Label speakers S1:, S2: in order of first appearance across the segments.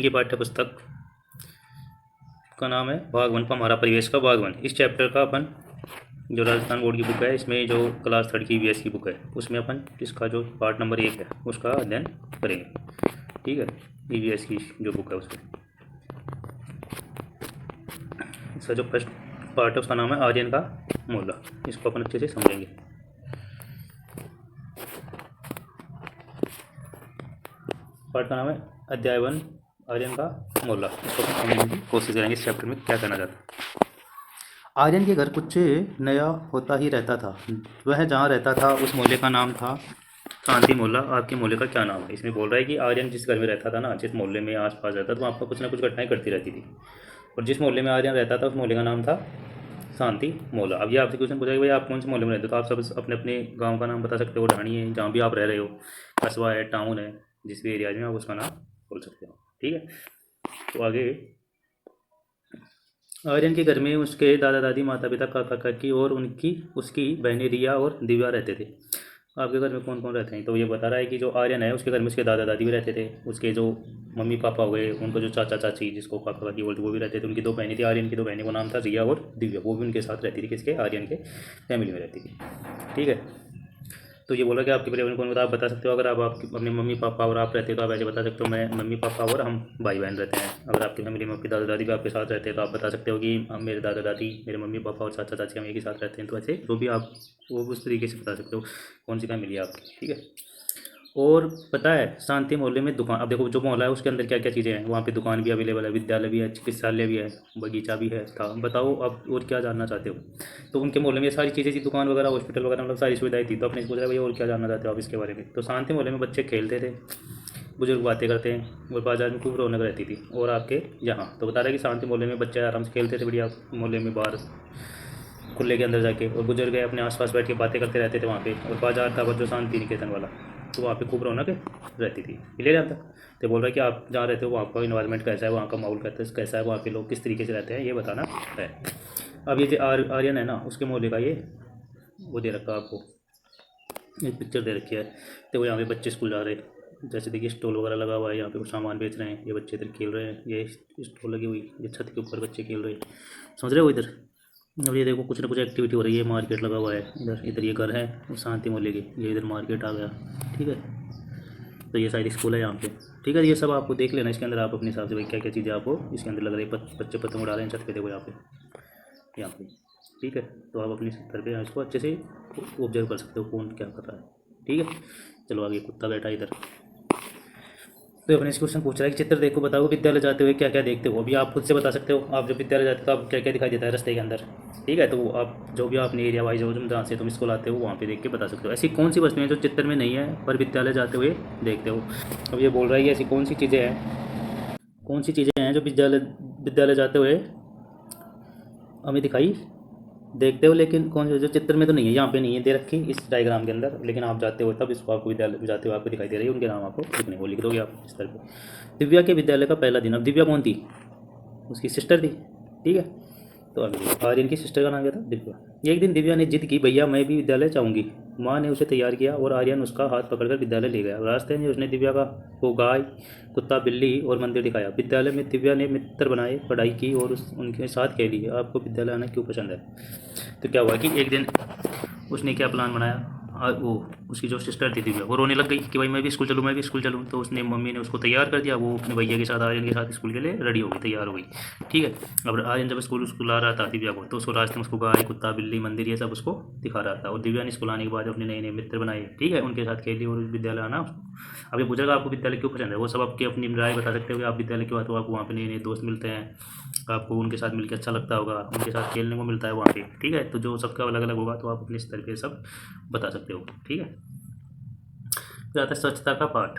S1: की पाठ्य पुस्तक का नाम है बागवन हमारा परिवेश का बागवन। इस चैप्टर का अपन जो राजस्थान बोर्ड की बुक है, इसमें जो क्लास थर्ड की ईवीएस की बुक है, उसमें अपन इसका जो पार्ट नंबर 1 है उसका अध्ययन करेंगे। ठीक है, ईवीएस की जो बुक है उसमें इसका जो फर्स्ट पार्ट है उसका नाम है आर्यन का मोहल्ला। इसको अपन अच्छे से समझेंगे। पार्ट का नाम है अध्याय 1 आर्यन का मोहल्ला। इसको अपन समझने की कोशिश करेंगे इस चैप्टर में क्या कहना चाहता है। आर्यन के घर कुछ नया होता ही रहता था। वह जहाँ रहता था उस मोहल्ले का नाम था शांति मोहल्ला। आपके मोहल्ले का क्या नाम है? इसमें बोल रहा है कि आर्यन जिस घर में रहता था ना, जिस मोहल्ले में आस पास रहता था, तो वहाँ पर कुछ ना कुछ घटनाएं करती रहती थी। और जिस मोहल्ले में आर्यन रहता था उस मोहल्ले का नाम था शांति मोहल्ला। अब ये आपसे क्वेश्चन पूछा कि भाई आप कौन से मोहल्ले में रहते हो, तो आप सब अपने अपने गाँव का नाम बता सकते हो। ढाणी है जहाँ भी आप रह रहे हो, कस्बा है, टाउन है, जिस भी एरिया में आप उसका नाम बोल सकते हो। ठीक है, तो आगे आर्यन के घर में उसके दादा दादी, माता पिता, काका काकी और उसकी बहनें रिया और दिव्या रहते थे। आपके घर में कौन कौन रहते हैं? तो ये बता रहा है कि जो आर्यन है उसके घर में उसके दादा दादी भी रहते थे, उसके जो मम्मी पापा हुए, उनको जो चाचा चाची जिसको काका काकी बोलते वो भी रहते थे। उनकी 2 बहनें थी, आर्यन की 2 बहनें, को नाम था रिया और दिव्या, वो भी उनके साथ रहती थी, किसके? आर्यन के फैमिली में रहती थी। ठीक है, तो ये बोला कि आपके परिवार में कौन बता, आप बता सकते हो। अगर आप अपने मम्मी पापा और आप रहते हो तो आप ऐसे बता सकते हो, मैं मम्मी पापा और हम भाई बहन रहते हैं। अगर आपकी फैमिली में आपके दादा दादी भी आपके साथ रहते हैं तो आप बता सकते हो कि मेरे दादा दादी, मेरे मम्मी पापा और चाचा चाची हम एक ही साथ रहते हैं। तो ऐसे जो भी आप वो उस तरीके से बता सकते हो कौन सी फैमिली है आपकी। ठीक है, और पता है शांति मोहल्ले में दुकान, अब देखो जो मोहल्ला है उसके अंदर क्या क्या चीज़ें हैं। वहाँ पे दुकान भी अवेलेबल है, विद्यालय भी है, चिकित्सालय भी है, बगीचा भी है था। बताओ आप और क्या जानना चाहते हो। तो उनके मोहल्ले में ये सारी चीज़ें थी, दुकान वगैरह, हॉस्पिटल वगैरह, मतलब सारी सुविधाएं थी। तो अपने पूछ रहा है भाई और क्या जानना चाहते हो आप इसके बारे में। तो शांति मोहल्ले में बच्चे खेलते थे, बुजुर्ग बातें करते हैं और बाजार में खूब रौनक रहती थी। और आपके यहाँ तो बता रहा है कि शांति मोहल्ले में बच्चे आराम से खेलते थे बढ़िया, मोहल्ले में बाहर खुले के अंदर जाके, और बुजुर्ग अपने आसपास बैठ के बातें करते रहते थे वहाँ पे। और बाजार था जो शांति निकेतन वाला, तो वहाँ पे खूब रौनक रहती थी। क्लियर आता। तो बोल रहा है कि आप जहाँ रहते हो वहाँ का इन्वायरमेंट कैसा है, वहाँ का माहौल कैसा है, वहाँ के लोग किस तरीके से रहते हैं, ये बताना है। अब ये जो आर्यन है ना, उसके मोहल्ले का ये वो दे रखा आपको, एक पिक्चर दे रखी है। तो वो यहाँ पे बच्चे स्कूल जा रहे हैं, जैसे देखिए स्टॉल वगैरह लगा हुआ है, यहाँ पे कुछ सामान बेच रहे हैं, ये बच्चे इधर खेल रहे हैं, ये स्टॉल लगी हुई, ये छत के ऊपर बच्चे खेल रहे हैं, समझ रहे हो इधर। अब ये देखो कुछ ना कुछ एक्टिविटी हो रही है, मार्केट लगा हुआ है इधर, इधर ये घर है शांति मोहल्ले की, ये इधर मार्केट आ गया। ठीक है, तो ये सारी स्कूल है यहाँ पे। ठीक है, ये सब आपको देख लेना इसके अंदर, आप अपने हिसाब से भाई क्या क्या चीज़ें आपको इसके अंदर लग रही है। बच्चे पतंग उड़ा रहे हैं छत पे, देखो यहाँ पे। ठीक है, तो आप अपने घर पे इसको अच्छे से ऑब्जर्व कर सकते हो कौन क्या कर रहा है। ठीक है, चलो आगे। कुत्ता बैठा इधर, तो अपने इस क्वेश्चन पूछ रहा है कि चित्र देखो, बताओ विद्यालय जाते हुए क्या क्या देखते हो। अभी आप खुद से बता सकते हो, आप जब विद्यालय जाते हो तो आप क्या क्या दिखाई देता है रास्ते के अंदर। ठीक है, तो आप जो भी अपने एरिया वाइज हो, जहाँ से तुम स्कूल आते हो वहाँ पे देख के बता सकते हो ऐसी कौन सी वस्तुएं जो चित्र में नहीं है पर विद्यालय जाते हुए देखते हो। अब ये बोल रहा है कि ऐसी कौन सी चीज़ें हैं, कौन सी चीज़ें हैं जो विद्यालय जाते हुए हमें दिखाई देखते हो, लेकिन कौन से जो चित्र में तो नहीं है, यहाँ पे नहीं है दे रखी इस डायग्राम के अंदर, लेकिन आप जाते हो तब इसको आपको विद्यालय जाते हो आपको दिखाई दे रही है। उनके नाम आपको लिखने को लिख दोगे आप इस तरह पे। दिव्या के विद्यालय का पहला दिन। अब दिव्या कौन थी? उसकी सिस्टर थी। ठीक है, तो अभी आर्यन की सिस्टर का नाम क्या था? दिव्या। एक दिन दिव्या ने जिद की, भैया मैं भी विद्यालय जाऊंगी। माँ ने उसे तैयार किया और आर्यन उसका हाथ पकड़कर विद्यालय ले गया। रास्ते में उसने दिव्या को गाय, कुत्ता, बिल्ली और मंदिर दिखाया। विद्यालय में दिव्या ने मित्र बनाए, पढ़ाई की और उनके साथ खेली। आपको विद्यालय आना क्यों पसंद है? तो क्या हुआ कि एक दिन उसने क्या प्लान बनाया, वो उसकी जो सिस्टर थी दिव्या, वो रोने लग गई कि भाई मैं भी स्कूल चलूँ, मैं भी स्कूल चलूँ। तो उसने मम्मी ने उसको तैयार कर दिया, वो अपने भैया के साथ आर्यन के साथ स्कूल के लिए रेडी हो गई, तैयार हो गई। ठीक है, अब आर्यन जब स्कूल आ रहा था दिव्या को, तो उसको रास्ते में उसको गाय, कुत्ता, बिल्ली, मंदिर ये सब उसको दिखा रहा था। और दिव्या ने स्कूल आने के बाद अपने नए नए मित्र बनाए। ठीक है, उनके साथ खेली और विद्यालय आना। अब ये पूछेगा आपको विद्यालय क्यों पसंद है, वो सब आपकी अपनी राय बता सकते हो कि आप विद्यालय के बाद तो आपको वहाँ पे नए नए दोस्त मिलते हैं, आपको उनके साथ मिलकर अच्छा लगता होगा, उनके साथ खेलने को मिलता है वहाँ पे। ठीक है, तो जो सबका अलग अलग होगा तो आप अपने स्तर पे सब बता सकते हो। ठीक है, फिर आता है स्वच्छता का पाठ।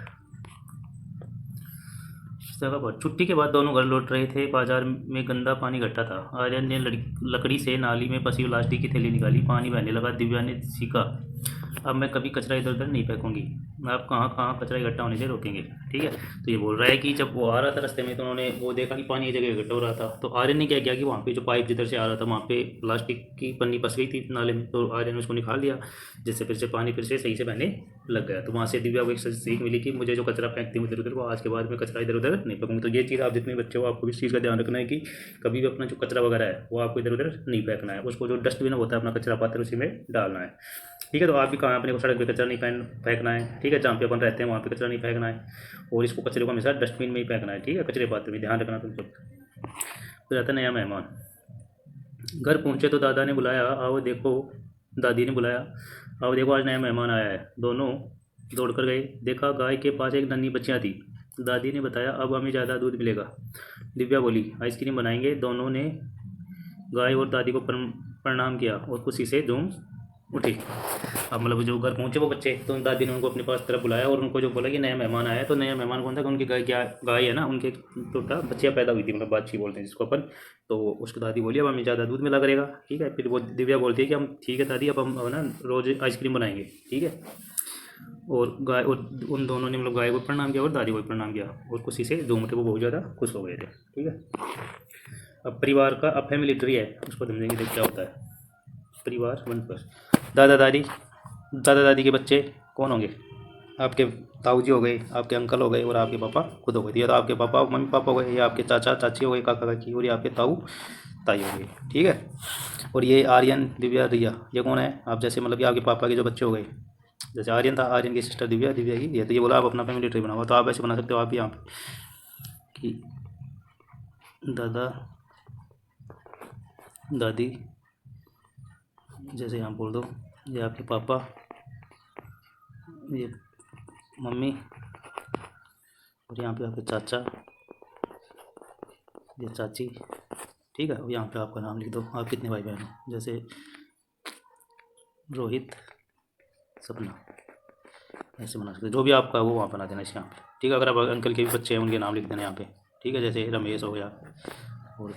S1: स्वच्छता का पाठ। छुट्टी के बाद दोनों घर लौट रहे थे। बाजार में गंदा पानी इकट्ठा था। आर्यन ने लकड़ी से नाली में फंसी प्लास्टिक की थैली निकाली, पानी बहने लगा। दिव्या ने सीखा, अब मैं कभी कचरा इधर उधर नहीं फेंकूंगी। आप कहाँ कहाँ कचरा इकट्ठा होने से रोकेंगे। ठीक है, तो ये बोल रहा है कि जब वो आ रहा था रास्ते में तो उन्होंने वो देखा कि पानी एक जगह इकट्ठा हो रहा था। तो आर्यन ने क्या किया कि वहाँ पे जो पाइप जिधर से आ रहा था वहाँ पे प्लास्टिक की पन्नी फंस गई थी नाले में, तो आर्यन ने उसको निकाल दिया, जिससे फिर से पानी फिर से सही से बहने लग गया। तो वहाँ से दिव्या को एक सीख मिली कि मुझे जो कचरा फेंकती हूँ इधर उधर, वो आज के बाद में कचरा इधर उधर नहीं फेंकूंगी। तो ये चीज़ आप जितने बच्चे हो आपको इस चीज़ का ध्यान रखना है कि कभी भी अपना जो कचरा वगैरह है वो आपको इधर उधर नहीं फेंकना है, उसको जो डस्टबिन होता है अपना कचरा पात्र उसी में डालना है। ठीक है, तो आप भी कहाँ अपने को सड़क पे कचरा नहीं फेंकना है। ठीक है, जहाँ पे अपन रहते हैं वहाँ पे कचरा नहीं फेंकना है, और इसको कचरे को हमेशा डस्टबिन में ही फेंकना है। ठीक है, कचरे पात्र में ध्यान रखना तुम सब। तो जाता नया मेहमान। घर पहुँचे तो दादा ने बुलाया, आओ देखो। दादी ने बुलाया, आओ देखो आज नया मेहमान आया है। दोनों दौड़ कर गए, देखा गाय के पास एक नन्ही बच्चियाँ थी। दादी ने बताया अब हमें ज़्यादा दूध मिलेगा। दिव्या बोली आइसक्रीम बनाएंगे। दोनों ने गाय और दादी को प्रणाम किया और खुशी से झूम उठे। अब मतलब जो घर पहुँचे वो बच्चे, तो दादी ने उनको अपने पास तरफ बुलाया और उनको जो बोला कि नया मेहमान आया है। तो नया मेहमान कौन था? उनकी गाय है ना, उनके छोटा बच्चियाँ पैदा हुई थी, मतलब बाछी बोलते हैं जिसको अपन। तो उसको दादी बोली अब हमें ज़्यादा दूध मिला करेगा। ठीक है, फिर वो दिव्या बोलती है कि हम ठीक है दादी अब हम ना रोज़ आइसक्रीम बनाएंगे। ठीक है, और गाय और उन दोनों ने मतलब गाय को प्रणाम किया और दादी को प्रणाम किया और खुशी से झूम उठे, वो बहुत ज़्यादा खुश हो गए थे। ठीक है, अब परिवार का अब फैमिली ट्री है, उसको समझेंगे देख क्या होता है। परिवार वन पर दादा दादी के बच्चे कौन होंगे? आपके ताऊ जी हो गए, आपके अंकल हो गए और आपके पापा खुद हो गए। या तो आपके पापा मम्मी पापा हो गए, या आपके चाचा चाची हो गए, काका काकी, और ये आपके ताऊ ताई हो गए। ठीक है, और ये आर्यन दिव्या रिया ये कौन है? आप जैसे मतलब कि आपके पापा के जो बच्चे हो गए, जैसे आर्यन था, आर्यन की सिस्टर दिव्या, दिव्या की ये। तो ये बोला आप अपना फैमिली ट्री बनाओ, तो आप ऐसे बना सकते हो आप यहाँ पे कि दादा दादी, जैसे यहाँ बोल दो, ये आपके पापा, ये मम्मी, और यहाँ पे आपके चाचा, ये चाची। ठीक है, और यहाँ पे आपका नाम लिख दो, आप कितने भाई बहन हो, जैसे रोहित, सपना, ऐसे बना सकते। जो भी आपका वो वहाँ बना देना इस यहाँ पे। ठीक है, अगर आप अंकल के भी बच्चे हैं उनके नाम लिख देना यहाँ पे। ठीक है, जैसे रमेश हो गया, और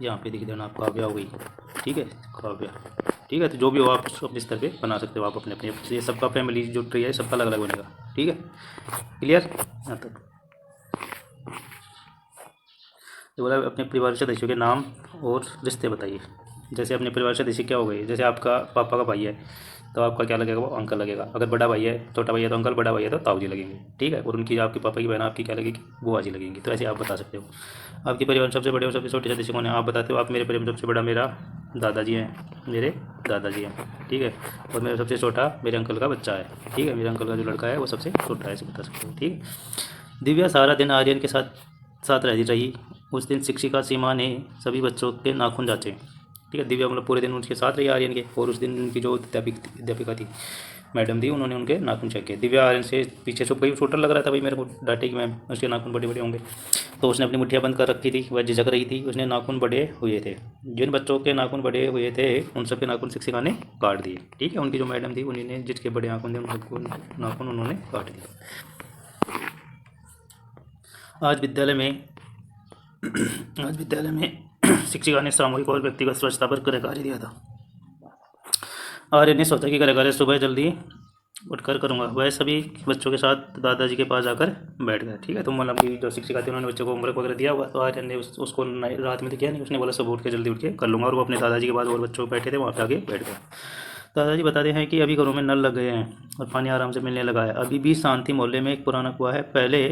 S1: यहाँ पे लिख देना आप काव्या हो गई। ठीक है, काव्या। ठीक है, तो जो भी हो आप अपने स्तर पे बना सकते हो आप अपने अपने। ये सबका फैमिली जो ट्री है सबका अलग अलग बनेगा। ठीक है, क्लियर? यहाँ तक तो बोला अपने परिवार के सदस्यों के नाम और रिश्ते बताइए। जैसे अपने परिवार के सदस्य क्या हो गए, जैसे आपका पापा का भाई है तो आपका क्या लगेगा? वो अंकल लगेगा। अगर बड़ा भाई है, छोटा भाई है तो अंकल, बड़ा भाई है तो ताऊ जी लगेंगे। ठीक है, और उनकी आपके पापा की बहन आपकी क्या लगेगी? बुआ जी लगेंगी। तो ऐसे आप बता सकते हो। आपके परिवार में सबसे बड़े और सबसे छोटे सदस्य कौन है? आप बताते हो आप मेरे परिवार में सबसे बड़ा मेरा दादाजी हैं, मेरे दादाजी हैं। ठीक है, और मेरा सबसे छोटा मेरे अंकल का बच्चा है। ठीक है, मेरे अंकल का जो लड़का है वो सबसे छोटा है, ऐसे बता सकते हो। ठीक है, दिव्या सारा दिन आर्यन के साथ साथ रहती रही। उस दिन शिक्षिका सीमा ने सभी बच्चों के नाखून जांचे। ठीक है, दिव्या मतलब पूरे दिन उनके साथ रही आर्यन के, और उस दिन उनकी जो अध्यापिका थी, मैडम थी, उन्होंने उनके नाखून चेक किए। दिव्या आर्यन से पीछे छुप गई, छोटा लग रहा था भाई मेरे को, डांटेगी मैम, उसके नाखून बड़े बड़े होंगे। तो उसने अपनी मुठ्ठियाँ बंद कर रखी थी, वह झिझक रही थी। उसने नाखून बड़े हुए थे, जिन बच्चों के नाखून बड़े हुए थे उन सबके नाखून शिक्षिका ने काट दिए। ठीक है, उनकी जो मैडम थी उन्हीं ने, जिसके बड़े नाखून थे उन सबको नाखून उन्होंने काट दिए। आज विद्यालय में आज विद्यालय में शिक्षिका ने सामूहिक और व्यक्तिगत स्वच्छता पर कार्यकारी दिया था। आर्य ने सोचा कि कार्यकारी सुबह जल्दी उठकर करूँगा। वह सभी बच्चों के साथ दादाजी के पास जाकर बैठ गया। ठीक है, तो मतलब कि जो शिक्षिका थी उन्होंने बच्चों को होमवर्क वगैरह दिया हुआ, तो आर्यन ने उसको रात में तो किया नहीं, उसने बोला सब उठ के जल्दी उठ के कर लूँगा। और वो अपने दादाजी के पास और बच्चों बैठे थे वहाँ पे आगे बैठ गया। दादाजी बताते हैं कि अभी घरों में नल लग गए हैं और पानी आराम से मिलने लगा है। अभी भी शांति मोहल्ले में एक पुराना कुआं है। पहले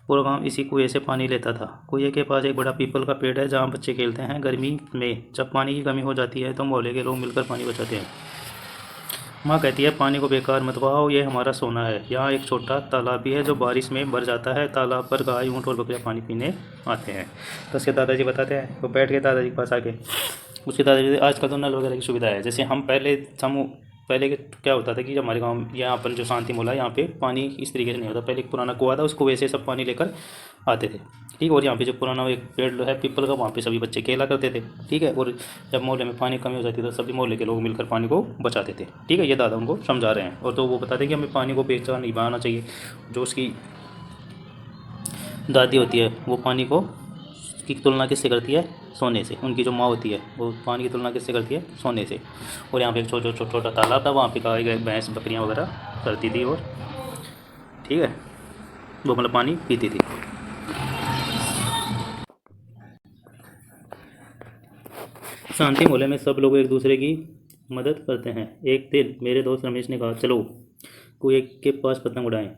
S1: पूरा गांव इसी कुएं से पानी लेता था। कुएं के पास एक बड़ा पीपल का पेड़ है जहां बच्चे खेलते हैं। गर्मी में जब पानी की कमी हो जाती है तो मोहल्ले के लोग मिलकर पानी बचाते हैं। माँ कहती है पानी को बेकार मत बहाओ, ये हमारा सोना है। यहाँ एक छोटा तालाब भी है जो बारिश में भर जाता है। तालाब पर गाय, ऊँट और बकरियाँ पानी पीने आते हैं। तो उसके दादाजी बताते हैं, वो बैठ गए दादाजी के पास आके। उसके दादाजी, आजकल तो नल वगैरह की सुविधा है। जैसे हम पहले के क्या होता था कि जब हमारे गांव यहाँ पर जो शांति मोहल्ला है यहाँ पे पानी इस तरीके से नहीं होता। पहले एक पुराना कुआं था, उस कुएं से सब पानी लेकर आते थे। ठीक, और यहाँ पे जो पुराना एक पेड़ है पीपल का, वहाँ पे सभी बच्चे खेला करते थे। ठीक है, और जब मोहल्ले में पानी कमी हो जाती तो सभी मोहल्ले के लोग मिलकर पानी को बचाते थे। ठीक है, ये दादा उनको समझा रहे हैं। और तो वो बताते हैं कि हमें पानी को बेचा नहीं बहाना चाहिए। जो उसकी दादी होती है वो पानी को की तुलना किससे करती है? सोने से। उनकी जो माँ होती है वो पानी की तुलना किससे करती है? सोने से। और यहाँ पे एक छोटा तालाब था, वहाँ पे गाय भैंस बकरियाँ वगैरह करती थी, और ठीक है वो मतलब पानी पीती थी। शांति मोहल्ले में सब लोग एक दूसरे की मदद करते हैं। एक दिन मेरे दोस्त रमेश ने कहा चलो कुएं के पास पतंग उड़ाएं।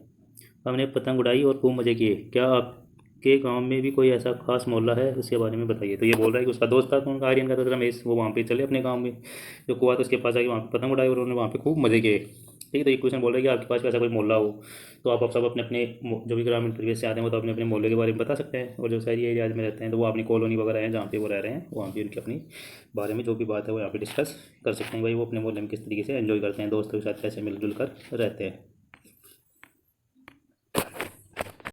S1: हमने पतंग उड़ाई और खूब मज़े किए। क्या आपके गांव में भी कोई ऐसा खास मोहल्ला है, उसके बारे में बताइए। तो ये बोल रहा है कि उसका दोस्त था, कौन का, आर्यन का था रमेश, वो वहाँ पे चले अपने गाँव में, जो कुआ था उसके पास आके वहाँ पे पतंग उड़ाई और उन्होंने वहाँ पे खूब मज़े किए। ठीक है, तो ये क्वेश्चन बोल रहा है कि आपके पास ऐसा कोई मोहल्ला हो, तो आप सब अपने अपने जो भी ग्रामीण परिवेश से आते हैं वो तो अपने अपने मोहल्ले के बारे में बता सकते हैं, और जो शहरी एरियाज में रहते हैं तो वो अपनी कॉलोनी वगैरह है जहाँ पे वो रह रहे हैं वहाँ पे उनकी अपनी बारे में जो भी बात है वो यहाँ पे डिस्कस कर सकते हैं, भाई वो अपने मोहल्ले में किस तरीके से एंजॉय करते हैं, दोस्तों के साथ कैसे मिलजुल कर रहते हैं।